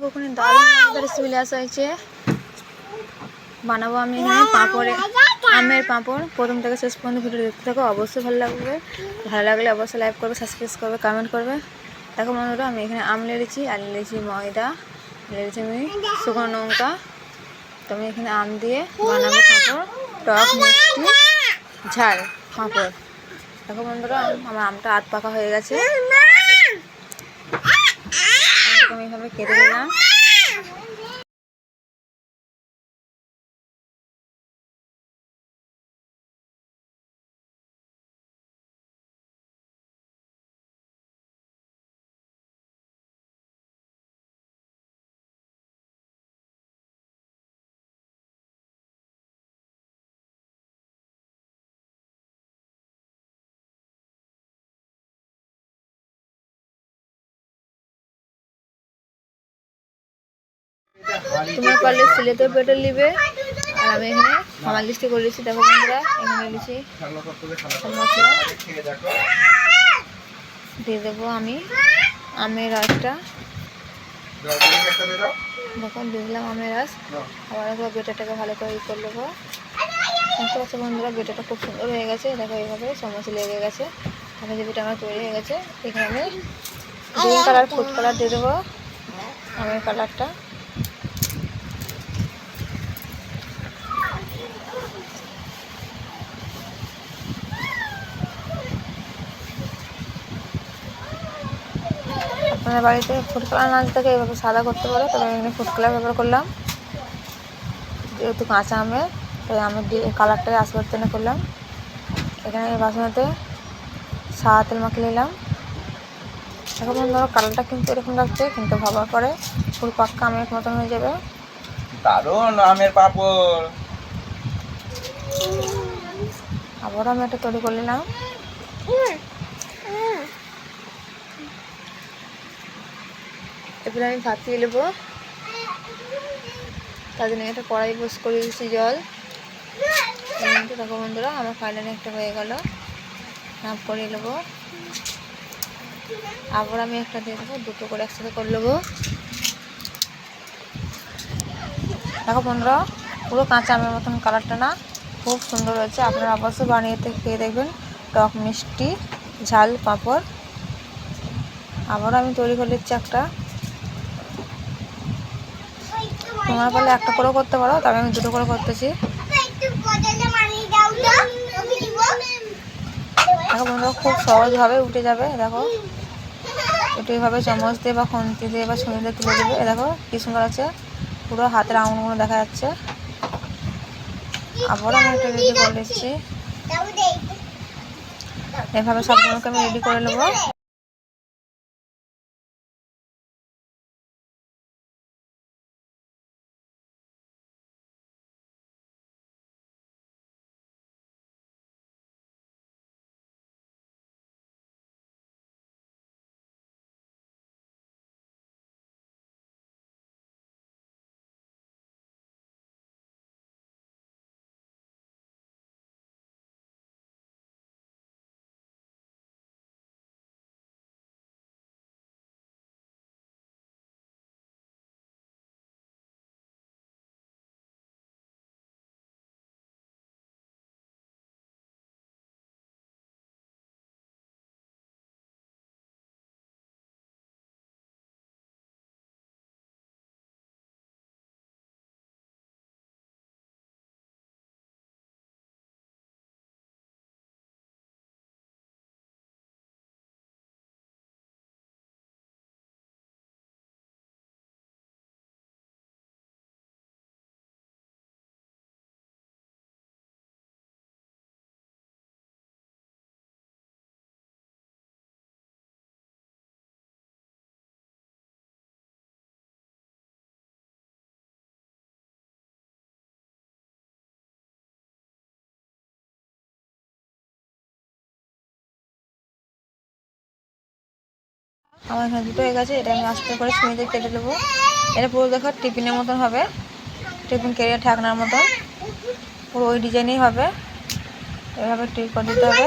ওখানে দারুণ রেসিপি আসা হয়েছে। বানাবো আমি এখানে পাঁপড়ে আমের পাঁপড়। প্রথম থেকে শেষ পর্যন্ত ভিডিও দেখতে থাকো, অবশ্যই ভালো লাগবে। ভালো লাগলে অবশ্যই লাইক করবে, সাবস্ক্রাইব করবে, কমেন্ট করবে। দেখো বন্ধুরা, আমি এখানে আম লেড়েছি আর লেড়েছি ময়দা, লেড়েছি আমি শুকনো লঙ্কা। তো আমি এখানে আম দিয়ে বানাবো পাঁপড়, টক মিষ্টি ঝাল পাঁপড়। দেখো বন্ধুরা, আমার আমটা আধ পাকা হয়ে গেছে। আমি এইভাবে কেটে নিলাম। তোমার পারলে সিলেতে বেটে নিবে। আর আমি এখানে আমার লিস্টে করে দিচ্ছি। দেখো বন্ধুরা, এখানে লিখছি মশলা দিয়ে দেবো আমি আমের রসটা। দেখো দিয়ে দিলাম আমের রস। আবার একবার বেটাটাকে ভালো করে ই করে নেবো। দেখতে পাচ্ছ বন্ধুরা, বেটাটা খুব সুন্দর হয়ে গেছে। দেখো এইভাবে চামচ লেগে গেছে। তাহলে যে বেটা আমার তৈরি হয়ে গেছে। এখানে আমি গ্রিন কালার, ফুড কালার দিয়ে দেবো, আমের কালারটা। আপনাদের বাড়িতে ফুড কালার না থাকে এইভাবে সাদা করতে পারো, তবে এখানে ফুড কালার ব্যবহার করলাম। যেহেতু কাঁচা আমের, তাই আমের কালারটাকে আসবার জন্য করলাম। এখানে বাসনতে সাদা তেল মাখিয়ে নিলাম। এখন ধরো কালারটা কিন্তু এরকম লাগছে, কিন্তু ভাবার পরে পুরো পাক্কা আমের মতন হয়ে যাবে। দারুণ আমের পাঁপড়। আবারও আমি একটা তৈরি করে নিলাম। এরপরে আমি ভাত দিয়ে নেবো। তার জন্য একটা কড়াই বস করে দিচ্ছি জল। দেখো বন্ধুরা, আমার ফাইনালি একটা হয়ে গেল। নাপ করে নেবো। আবার আমি একটা দিয়ে দেবো, দুটো করে একসাথে করে নেবো। দেখো বন্ধুরা, পুরো কাঁচা আমের মতন কালারটা না, খুব সুন্দর হয়েছে। আপনারা অবশ্যই বানিয়ে খেয়ে দেখবেন টক মিষ্টি ঝাল পাঁপড়। আবারও আমি তৈরি করে নিচ্ছি একটা। তোমরা পারলে একটা করেও করতে পারো, তবে আমি দুটো করে করতেছি। দেখো বন্ধুরা, খুব সহজভাবে উঠে যাবে। দেখো একটু এইভাবে চামচ দিয়ে বা খুন্তি দিয়ে বা ছুরি দিয়ে তুলে দেবে। দেখো কি সুন্দর আছে, পুরো হাতের আঙুলগুলো দেখা যাচ্ছে। আবারও আমি একটা রেডি করে নিচ্ছি। এভাবে সবগুলোকে আমি রেডি করে নেবো। আমার এখানে দুটো হয়ে গেছে। এটা আমি আস্তে করে ছুঁয়ে কেটে নেবো। এটা পুরো দেখো টিফিনের মতন হবে, টিফিন কেরিয়ার ঢাকনার মতন পুরো ওই ডিজাইনেই হবে। এভাবে ঠিক করে দিতে হবে।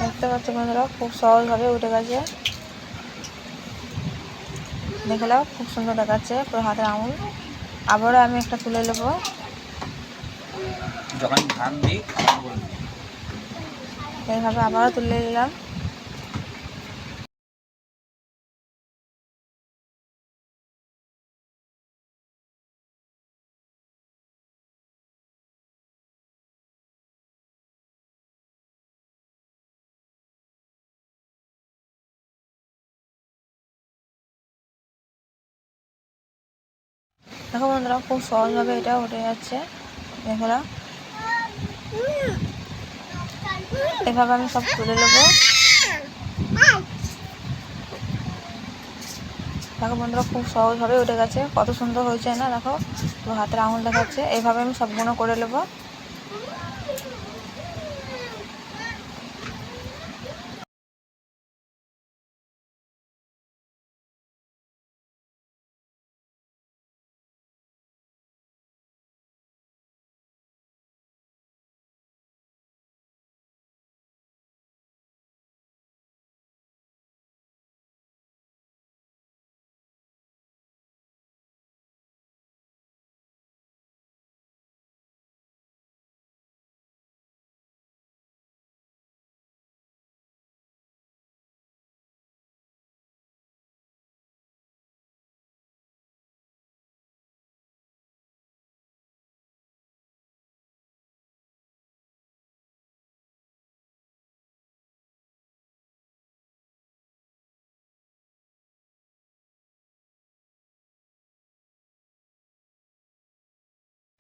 দেখতে পাচ্ছ বন্ধুরা খুব সহজভাবে উঠে গেছে। দেখলাম খুব সুন্দর দেখাচ্ছে পুরো হাতের আঙুল। আবারও আমি একটা তুলে নেবো। যখন ভাঙবি খাবার বলবি। এইভাবে আবারও তুলে নিলাম। দেখো বন্ধুরা খুব সহজভাবে এটা উঠে যাচ্ছে। দেখলাম এভাবে আমি সব তুলে নেবো। দেখো বন্ধুরা খুব সহজভাবে উঠে গেছে, কত সুন্দর হয়েছে না। দেখো পুরো হাতের আঙুল দেখাচ্ছে। এইভাবে আমি সবগুলো করে নেবো।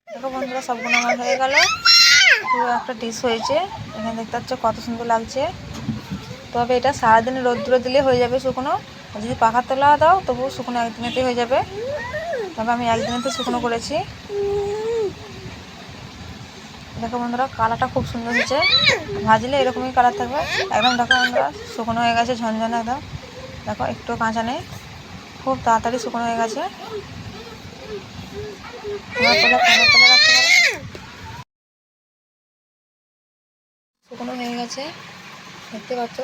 দেখো বন্ধুরা সবগুলো আমার হয়ে গেল। পুরো একটা ডিশ হয়েছে। এখানে দেখতে পাচ্ছ কত সুন্দর লাগছে। তবে এটা সারাদিন রোদ্দুরে দিলে হয়ে যাবে শুকনো। যদি পাখার তলা দাও তবুও শুকনো একদিনেতেই হয়ে যাবে। তবে আমি একদিনেতে শুকনো করেছি। দেখো বন্ধুরা কালারটা খুব সুন্দর হয়েছে। ভাজলে এরকমই কালার থাকবে একদম। দেখো বন্ধুরা শুকনো হয়ে গেছে ঝনঝনে একদম। দেখো একটু কাঁচা নেই, খুব তাড়াতাড়ি শুকনো হয়ে গেছে। রাখতে পারো। শুকনো হয়ে গেছে, দেখতে পাচ্ছ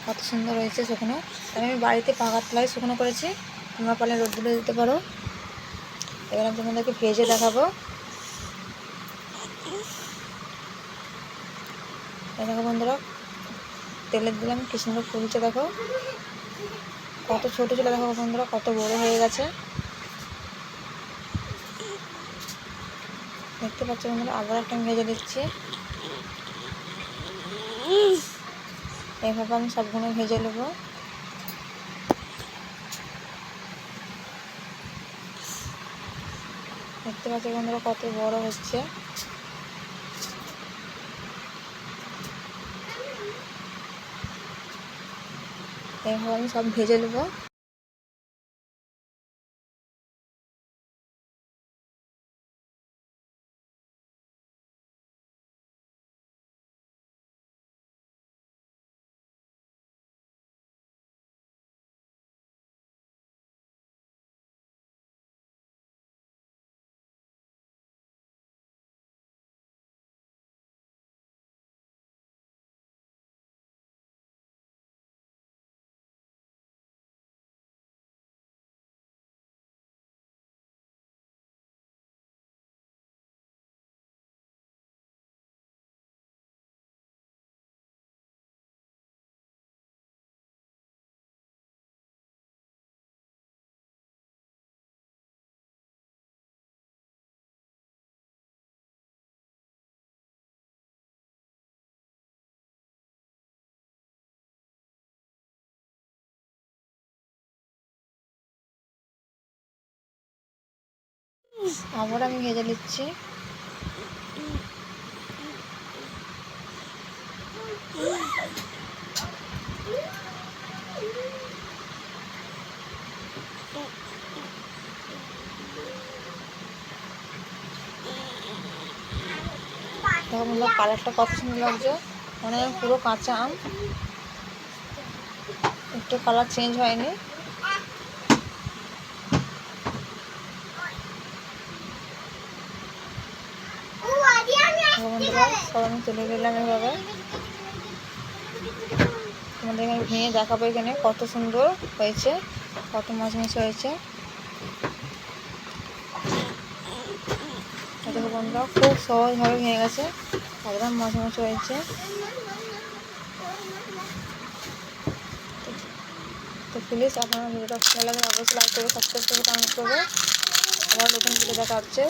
কত সুন্দর হয়েছে শুকনো। আমি বাড়িতে পাকার তলায় শুকনো করেছি, তোমরা পারলে রোদ্দুরে দিতে পারো। এবার আমি তোমাদেরকে ভেজে দেখাবো। দেখো বন্ধুরা তেলে দিলাম কি সুন্দর ফুলছে। দেখো কত ছোটো ছিল, দেখো বন্ধুরা কত বড় হয়ে গেছে। দেখতে পাচ্ছ বন্ধুরা আবার একটা আমি ভেজে দিচ্ছি। এইভাবে আমি সবগুলো ভেজে নেবো। দেখতে পাচ্ছ বন্ধুরা কত বড় হচ্ছে। এইভাবে আমি সব ভেজে নেবো। আবার আমি ভেজে নিচ্ছি। দেখো বন্ধুরা কালারটা কত সুন্দর লাগছে, মানে পুরো কাঁচা আম, একটু কালার চেঞ্জ হয়নি। বন্ধুরা সব আমি তুলে নিলাম এভাবে। তোমাদের এখানে ভেঙে দেখাবো এখানে কত সুন্দর হয়েছে, কত মচমচে হয়েছে। দেখো বন্ধুরা খুব সহজভাবে ভেঙে গেছে, একদম মচমচে হয়েছে। তো প্লিজ আপনারা ভিডিওটা ভালো লাগলে অবশ্যই লাইক করবে, সাবস্ক্রাইব করবে, কমেন্ট করবে। আবার নতুন ভিডিও দেখা হচ্ছে।